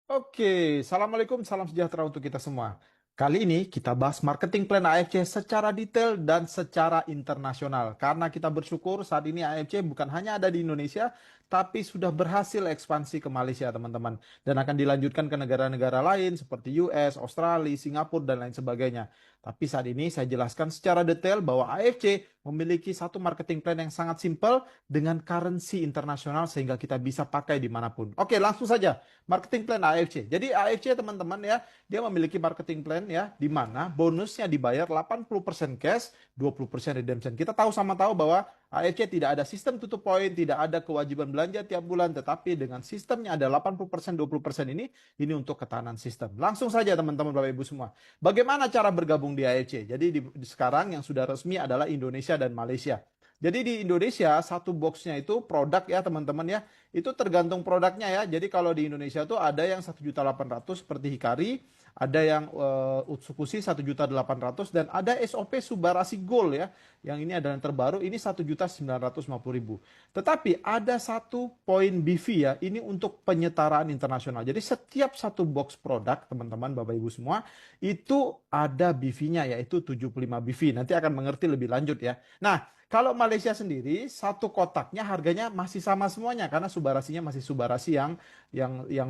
Oke, Assalamualaikum, salam sejahtera untuk kita semua. Kali ini kita bahas marketing plan AFC secara detail dan secara internasional. Karena kita bersyukur saat ini AFC bukan hanya ada di Indonesia, tapi sudah berhasil ekspansi ke Malaysia, teman-teman. Dan akan dilanjutkan ke negara-negara lain seperti US, Australia, Singapura, dan lain sebagainya. Tapi saat ini saya jelaskan secara detail bahwa AFC memiliki satu marketing plan yang sangat simpel dengan currency internasional sehingga kita bisa pakai dimanapun. Oke, langsung saja. Marketing plan AFC. Jadi AFC teman-teman ya, dia memiliki marketing plan ya, di mana bonusnya dibayar 80% cash, 20% redemption. Kita tahu sama tahu bahwa AFC tidak ada sistem tutup poin, tidak ada kewajiban belanja tiap bulan, tetapi dengan sistemnya ada 80%, 20% ini untuk ketahanan sistem. Langsung saja teman-teman Bapak Ibu semua. Bagaimana cara bergabung di AFC? Jadi sekarang yang sudah resmi adalah Indonesia dan Malaysia. Jadi di Indonesia satu boxnya itu produk ya teman-teman ya, itu tergantung produknya ya. Jadi kalau di Indonesia tuh ada yang 1.800.000 seperti Hikari, ada yang Utsukushi 1.800.000 dan ada SOP Subarasi Gold ya. Yang ini adalah yang terbaru, ini 1.950.000. Tetapi ada satu poin BV ya, ini untuk penyetaraan internasional. Jadi setiap satu box produk teman-teman Bapak Ibu semua itu ada BV-nya yaitu 75 BV. Nanti akan mengerti lebih lanjut ya. Nah, kalau Malaysia sendiri satu kotaknya harganya masih sama semuanya karena subarasinya masih subarasi yang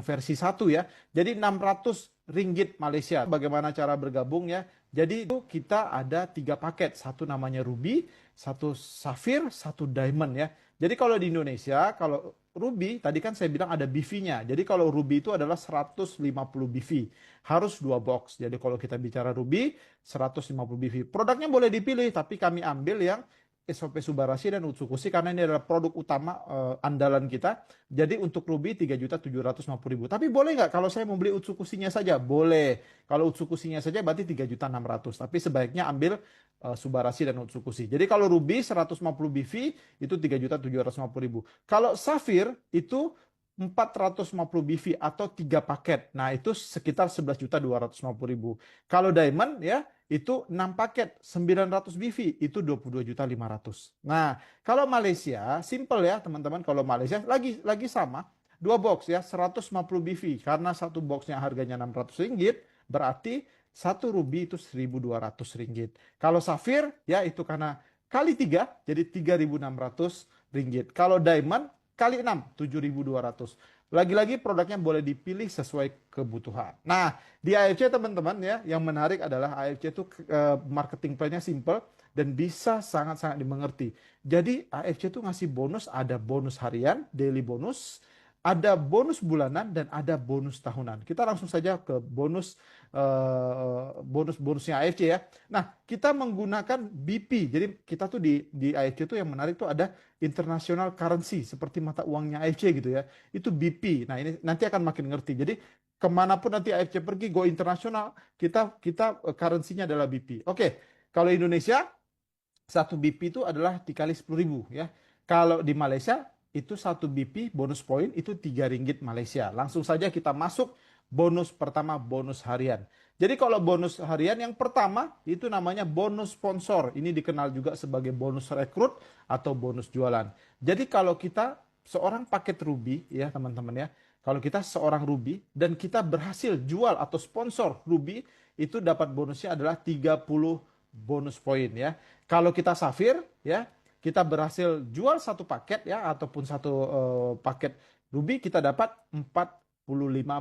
versi satu ya. Jadi 600 ringgit Malaysia. Bagaimana cara bergabung ya? Jadi itu kita ada tiga paket, satu namanya Ruby, satu Safir, satu Diamond ya. Jadi kalau di Indonesia, kalau Ruby tadi kan saya bilang ada BV-nya. Jadi kalau Ruby itu adalah 150 BV. Harus dua box. Jadi kalau kita bicara Ruby 150 BV. Produknya boleh dipilih tapi kami ambil yang SOP Subarashi dan Utsukushi karena ini adalah produk utama andalan kita. Jadi untuk Ruby 3.750.000. Tapi boleh nggak kalau saya mau beli Utsukushinya saja? Boleh. Kalau Utsukushinya saja berarti 3.600.000. Tapi sebaiknya ambil Subarashi dan Utsukushi. Jadi kalau Ruby 150 BV itu 3.750.000. Kalau Safir itu 450 BV atau 3 paket. Nah, itu sekitar 11.250.000. Kalau Diamond ya itu 6 paket 900 BV itu 22.500. Nah, kalau Malaysia simple ya teman-teman, kalau Malaysia lagi sama dua box ya 150 BV karena satu boxnya harganya 600 ringgit berarti satu ruby itu 1.200 ringgit. Kalau Safir ya itu karena kali 3 jadi 3.600 ringgit. Kalau Diamond kali 6 7.200. Lagi-lagi produknya boleh dipilih sesuai kebutuhan. Nah, di AFC teman-teman ya, yang menarik adalah AFC itu marketing plan-nya simple dan bisa sangat-sangat dimengerti. Jadi AFC itu ngasih bonus, ada bonus harian, daily bonus, ada bonus bulanan dan ada bonus tahunan. Kita langsung saja ke bonus-bonusnya AFC ya. Nah, kita menggunakan BP. Jadi kita tuh di AFC tuh yang menarik tuh ada international currency seperti mata uangnya AFC gitu ya. Itu BP. Nah, ini nanti akan makin ngerti. Jadi kemanapun nanti AFC pergi go internasional kita kita currency-nya adalah BP. Oke, kalau Indonesia satu BP itu adalah dikali 10.000 ya. Kalau di Malaysia itu satu BP bonus poin itu 3 ringgit Malaysia. Langsung saja kita masuk bonus pertama, bonus harian. Jadi kalau bonus harian yang pertama itu namanya bonus sponsor. Ini dikenal juga sebagai bonus rekrut atau bonus jualan. Jadi kalau kita seorang paket Ruby ya teman-teman ya. Kalau kita seorang Ruby dan kita berhasil jual atau sponsor Ruby itu dapat bonusnya adalah 30 bonus poin ya. Kalau kita Safir ya, kita berhasil jual satu paket ya ataupun satu paket Ruby kita dapat 45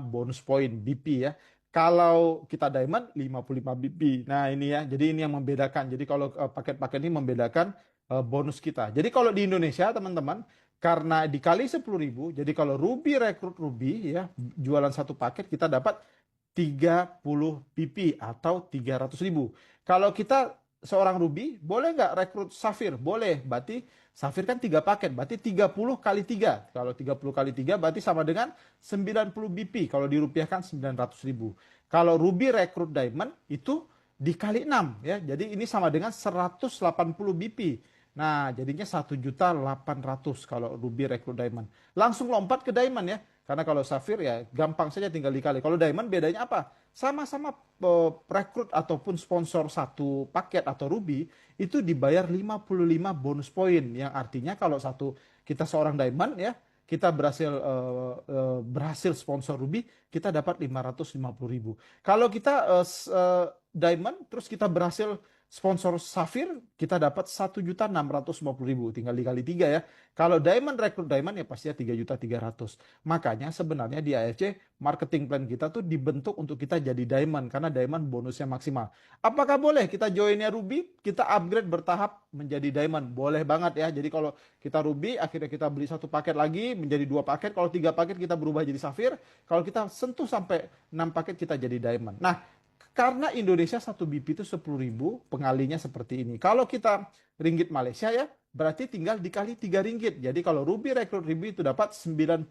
bonus poin BP ya. Kalau kita Diamond 55 BP. Nah, ini ya. Jadi ini yang membedakan. Jadi kalau paket-paket ini membedakan bonus kita. Jadi kalau di Indonesia teman-teman karena dikali 10.000, jadi kalau Ruby rekrut Ruby ya, jualan satu paket kita dapat 30 PP atau 300.000. Kalau kita seorang Ruby, boleh nggak rekrut Safir? Boleh. Berarti Safir kan 3 paket, berarti 30 kali 3. Kalau 30 kali 3 berarti sama dengan 90 BP. Kalau dirupiahkan 900.000. Kalau Ruby rekrut Diamond itu dikali 6 ya. Jadi ini sama dengan 180 BP. Nah, jadinya 1.800.000 kalau Ruby rekrut Diamond. Langsung lompat ke Diamond ya. Karena kalau Safir ya gampang saja tinggal dikali. Kalau Diamond bedanya apa? Sama-sama rekrut ataupun sponsor satu paket atau Ruby itu dibayar 55 bonus poin. Yang artinya kalau kita seorang Diamond ya, kita berhasil sponsor Ruby, kita dapat 550.000. Kalau kita Diamond, terus kita berhasil sponsor Safir, kita dapat 1.650.000, tinggal dikali 3 ya. Kalau Diamond rekrut Diamond ya pastinya 3.300.000. Makanya sebenarnya di AFC marketing plan kita tuh dibentuk untuk kita jadi Diamond, karena Diamond bonusnya maksimal. Apakah boleh kita joinnya Ruby, kita upgrade bertahap menjadi Diamond? Boleh banget ya. Jadi kalau kita Ruby, akhirnya kita beli 1 paket lagi menjadi 2 paket. Kalau 3 paket kita berubah jadi Safir. Kalau kita sentuh sampai 6 paket kita jadi Diamond. Nah, karena Indonesia 1 BP itu 10.000, pengalinya seperti ini. Kalau kita ringgit Malaysia ya, berarti tinggal dikali 3 ringgit. Jadi kalau Ruby rekrut Ruby itu dapat 90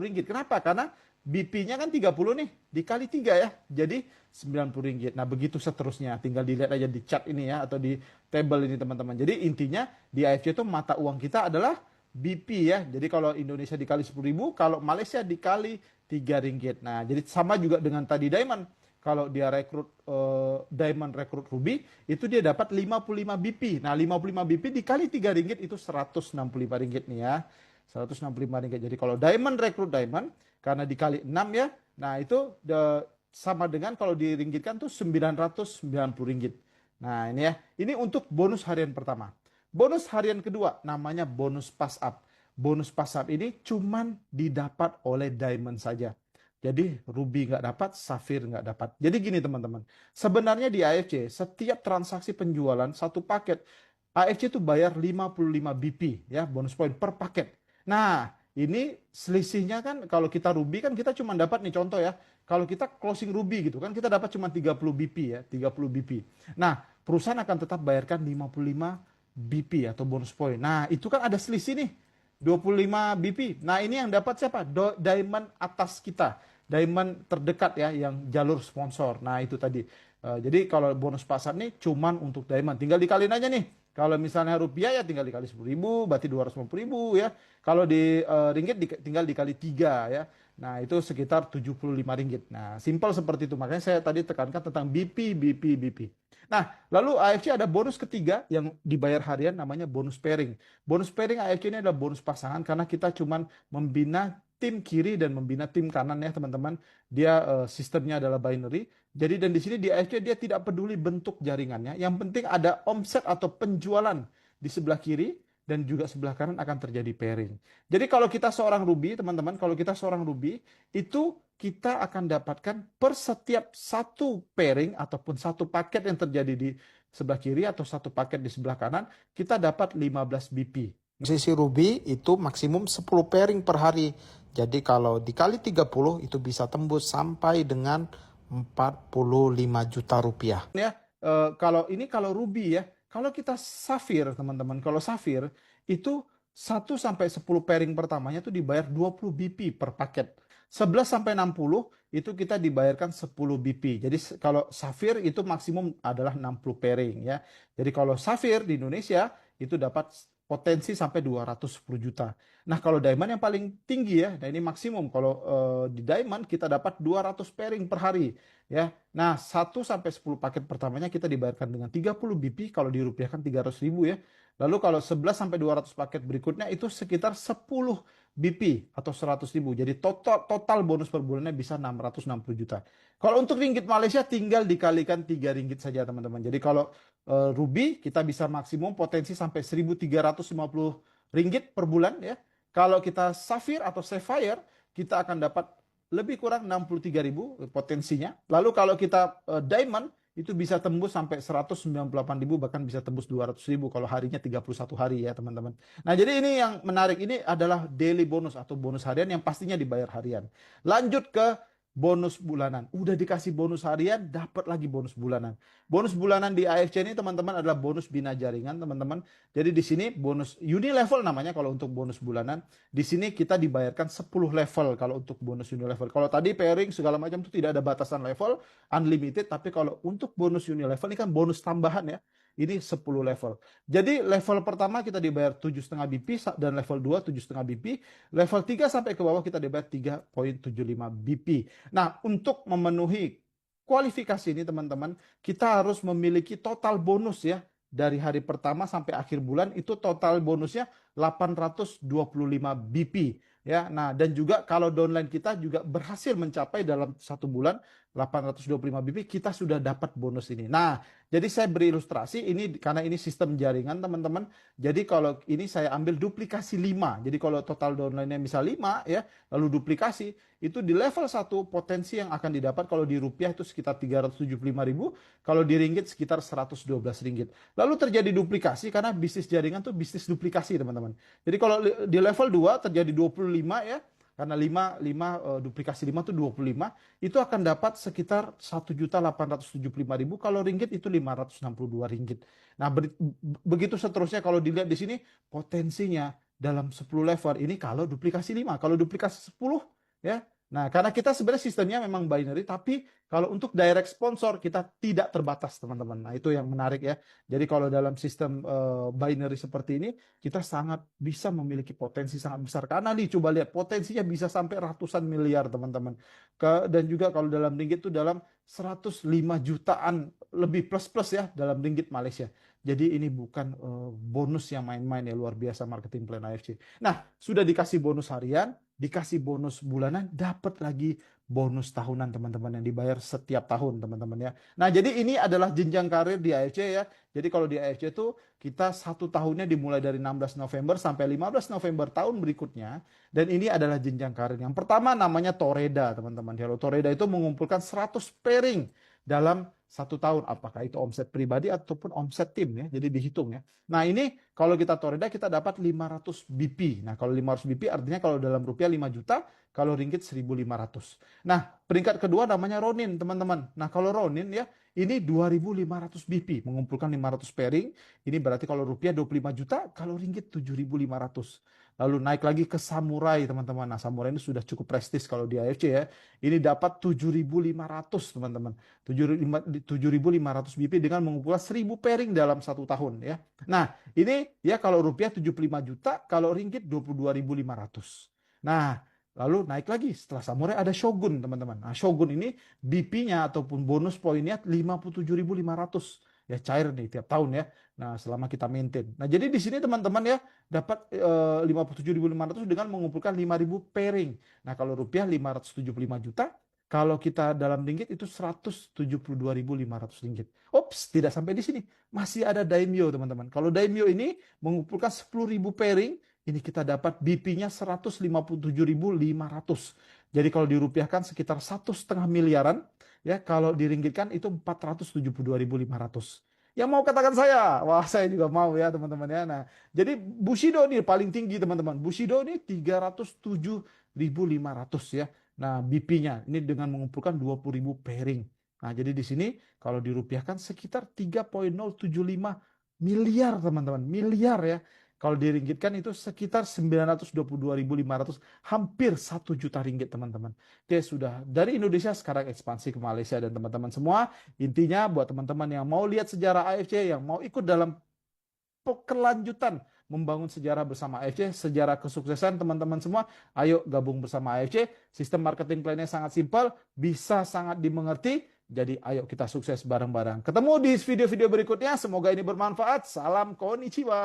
ringgit. Kenapa? Karena BP-nya kan 30 nih, dikali 3 ya. Jadi 90 ringgit. Nah, begitu seterusnya. Tinggal dilihat aja di chart ini ya, atau di table ini teman-teman. Jadi intinya di AFC itu mata uang kita adalah BP ya. Jadi kalau Indonesia dikali 10.000, kalau Malaysia dikali 3 ringgit. Nah, jadi sama juga dengan tadi Diamond. Kalau dia rekrut Diamond rekrut Ruby, itu dia dapat 55 BP. Nah, 55 BP dikali 3 ringgit itu 165 ringgit nih ya. 165 ringgit. Jadi kalau Diamond rekrut Diamond, karena dikali 6 ya, nah itu sama dengan kalau diringgitkan tuh 990 ringgit. Nah, ini ya. Ini untuk bonus harian pertama. Bonus harian kedua namanya bonus pass up. Bonus pass up ini cuman didapat oleh Diamond saja. Jadi Ruby nggak dapat, Safir nggak dapat. Jadi gini teman-teman, sebenarnya di AFC setiap transaksi penjualan satu paket, AFC itu bayar 55 BP ya, bonus point per paket. Nah, ini selisihnya kan kalau kita Ruby kan kita cuma dapat nih contoh ya. Kalau kita closing Ruby gitu kan kita dapat cuma 30 BP ya, 30 BP. Nah, perusahaan akan tetap bayarkan 55 BP atau bonus point. Nah, itu kan ada selisih nih. 25 BP. Nah, ini yang dapat siapa? Diamond atas kita. Diamond terdekat ya, yang jalur sponsor. Nah, itu tadi. Jadi kalau bonus pasar nih cuman untuk Diamond. Tinggal dikaliin aja nih. Kalau misalnya rupiah ya tinggal dikali 10.000, berarti 250.000 ya. Kalau di ringgit tinggal dikali 3 ya. Nah, itu sekitar 75 ringgit. Nah, simpel seperti itu. Makanya saya tadi tekankan tentang BP, BP, BP. Nah, lalu AFC ada bonus ketiga yang dibayar harian namanya bonus pairing. Bonus pairing AFC ini adalah bonus pasangan karena kita cuman membina tim kiri dan membina tim kanan ya teman-teman. Dia sistemnya adalah binary. Jadi dan di sini di AFC dia tidak peduli bentuk jaringannya. Yang penting ada omset atau penjualan di sebelah kiri dan juga sebelah kanan akan terjadi pairing. Jadi kalau kita seorang Ruby, teman-teman, kalau kita seorang Ruby, itu kita akan dapatkan per setiap satu pairing ataupun satu paket yang terjadi di sebelah kiri atau satu paket di sebelah kanan, kita dapat 15 BP. Sisi Ruby itu maksimum 10 pairing per hari. Jadi kalau dikali 30 itu bisa tembus sampai dengan 45 juta rupiah. Ya, kalau Ruby ya, kalau kita Safir teman-teman, kalau Safir itu 1 sampai 10 pairing pertamanya itu dibayar 20 BP per paket. 11 sampai 60 itu kita dibayarkan 10 BP. Jadi kalau Safir itu maksimum adalah 60 pairing ya. Jadi kalau Safir di Indonesia itu dapat potensi sampai 210 juta. Nah, kalau Diamond yang paling tinggi ya, nah ini maksimum. Kalau di Diamond kita dapat 200 pairing per hari ya. Nah, 1 sampai 10 paket pertamanya kita dibayarkan dengan 30 BP, kalau dirupiahkan 300.000 ya. Lalu kalau 11 sampai 200 paket berikutnya itu sekitar 10 BP atau 100.000. Jadi total bonus per bulannya bisa 660 juta. Kalau untuk ringgit Malaysia tinggal dikalikan 3 ringgit saja teman-teman. Jadi kalau Ruby kita bisa maksimum potensi sampai 1.350 ringgit per bulan ya. Kalau kita Safir atau Sapphire kita akan dapat lebih kurang 63.000 potensinya. Lalu kalau kita Diamond itu bisa tembus sampai 198.000, bahkan bisa tembus 200.000 kalau harinya 31 hari ya teman-teman. Nah, jadi ini yang menarik, ini adalah daily bonus atau bonus harian yang pastinya dibayar harian. Lanjut ke bonus bulanan. Udah dikasih bonus harian, dapat lagi bonus bulanan. Bonus bulanan di AFC ini teman-teman adalah bonus bina jaringan teman-teman. Jadi di sini bonus unilevel namanya kalau untuk bonus bulanan. Di sini kita dibayarkan 10 level kalau untuk bonus unilevel. Kalau tadi pairing segala macam itu tidak ada batasan level, unlimited. Tapi kalau untuk bonus unilevel ini kan bonus tambahan ya. Ini 10 level. Jadi level pertama kita dibayar 7,5 BP dan level 2 7,5 BP. Level 3 sampai ke bawah kita dibayar 3,75 BP. Nah, untuk memenuhi kualifikasi ini teman-teman, kita harus memiliki total bonus ya dari hari pertama sampai akhir bulan itu total bonusnya 825 BP ya. Nah, dan juga kalau downline kita juga berhasil mencapai dalam satu bulan 825 BP, kita sudah dapat bonus ini. Nah, jadi saya berilustrasi ini karena ini sistem jaringan teman-teman. Jadi kalau ini saya ambil duplikasi 5. Jadi kalau total downline-nya misal 5 ya, lalu duplikasi itu di level 1 potensi yang akan didapat kalau di rupiah itu sekitar 375.000, kalau di ringgit sekitar 112 ringgit. Lalu terjadi duplikasi karena bisnis jaringan tuh bisnis duplikasi teman-teman. Jadi kalau di level 2 terjadi 25 ya, karena 5 duplikasi 5 itu 25, itu akan dapat sekitar 1.875.000, kalau ringgit itu 562 ringgit. Nah, begitu seterusnya kalau dilihat di sini potensinya dalam 10 level ini kalau duplikasi 5, kalau duplikasi 10 ya. Nah, karena kita sebenarnya sistemnya memang binary, tapi kalau untuk direct sponsor kita tidak terbatas, teman-teman. Nah, itu yang menarik ya. Jadi kalau dalam sistem binary seperti ini, kita sangat bisa memiliki potensi sangat besar. Karena nih, coba lihat potensinya bisa sampai ratusan miliar, teman-teman. Dan juga kalau dalam ringgit itu dalam 105 jutaan lebih plus-plus ya dalam ringgit Malaysia. Jadi ini bukan bonus yang main-main ya, luar biasa marketing plan AFC. Nah, sudah dikasih bonus harian, dikasih bonus bulanan, dapat lagi bonus tahunan teman-teman yang dibayar setiap tahun teman-teman ya. Nah, jadi ini adalah jenjang karir di AFC ya. Jadi kalau di AFC itu kita 1 tahunnya dimulai dari 16 November sampai 15 November tahun berikutnya. Dan ini adalah jenjang karir. Yang pertama namanya Toreda teman-teman. Kalau Toreda itu mengumpulkan 100 pairing dalam 1 tahun, apakah itu omset pribadi ataupun omset tim ya, jadi dihitung ya. Nah, ini kalau kita Toreda kita dapat 500 BP. Nah, kalau 500 BP artinya kalau dalam rupiah 5 juta, kalau ringgit 1.500. Nah, peringkat kedua namanya Ronin teman-teman. Nah, kalau Ronin ya ini 2.500 BP, mengumpulkan 500 pairing. Ini berarti kalau rupiah 25 juta, kalau ringgit 7.500. Lalu naik lagi ke Samurai teman-teman. Nah, Samurai ini sudah cukup prestis kalau di AFC ya. Ini dapat 7.500 teman-teman. 7.500 BP dengan mengumpulkan 1.000 pairing dalam 1 tahun ya. Nah, ini ya kalau rupiah 75 juta, kalau ringgit 22.500. Nah, lalu naik lagi setelah Samurai ada Shogun teman-teman. Nah, Shogun ini BP-nya ataupun bonus poinnya 57.500. Ya cair nih tiap tahun ya. Nah, selama kita maintain. Nah, jadi di sini teman-teman ya dapat 57.500 dengan mengumpulkan 5.000 pairing. Nah, kalau rupiah 575 juta, kalau kita dalam ringgit itu 172.500 ringgit. Ops, tidak sampai di sini. Masih ada Daimyo, teman-teman. Kalau Daimyo ini mengumpulkan 10.000 pairing, ini kita dapat BP-nya 157.500. Jadi kalau dirupiahkan sekitar 1,5 miliaran, ya kalau diringgitkan itu 472.500. Yang mau katakan saya, wah saya juga mau ya teman-teman ya. Nah, jadi Bushido ini paling tinggi teman-teman. Bushido ini 307.500 ya. Nah, BP-nya ini dengan mengumpulkan 20.000 pairing. Nah, jadi di sini kalau dirupiahkan sekitar 3,075 miliar teman-teman. Miliar ya. Kalau diringgitkan itu sekitar 922.500, hampir 1 juta ringgit teman-teman. Oke, sudah dari Indonesia sekarang ekspansi ke Malaysia dan teman-teman semua. Intinya buat teman-teman yang mau lihat sejarah AFC, yang mau ikut dalam kelanjutan membangun sejarah bersama AFC, sejarah kesuksesan teman-teman semua, ayo gabung bersama AFC. Sistem marketing plan-nya sangat simpel, bisa sangat dimengerti. Jadi ayo kita sukses bareng-bareng. Ketemu di video-video berikutnya, semoga ini bermanfaat. Salam konnichiwa.